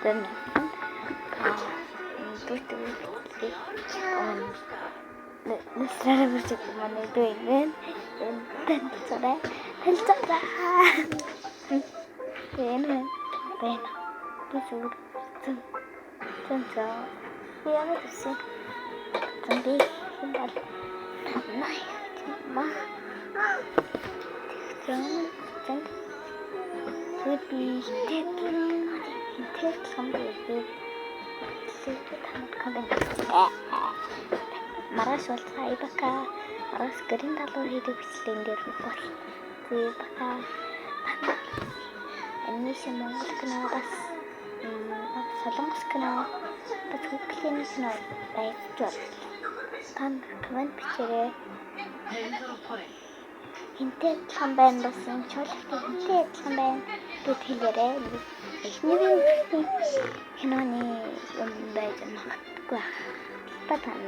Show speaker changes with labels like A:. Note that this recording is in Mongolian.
A: байна. Нэслэрэ бүрч манай дүүнэн тэнцэрэ тэнцэрэ бэнэ бисүр тэнцэрэ яа гэсэн зэмби хэмбал най ма тэн би тэт хамбээ Мараш бол цаибака мараш гэрийн далуу хийдэг бичлэн дээр бол цаибака анимашн монгол кино бас солонгос кино бас хөгжлийн кино байж байна. Тан комент бичээрэй. Хинтэй адилхан байна бас энэ чуулгатай хинтэй адилхан байна гэд хэлээрэй. Эхний киноны юм байж магадгүй. Батан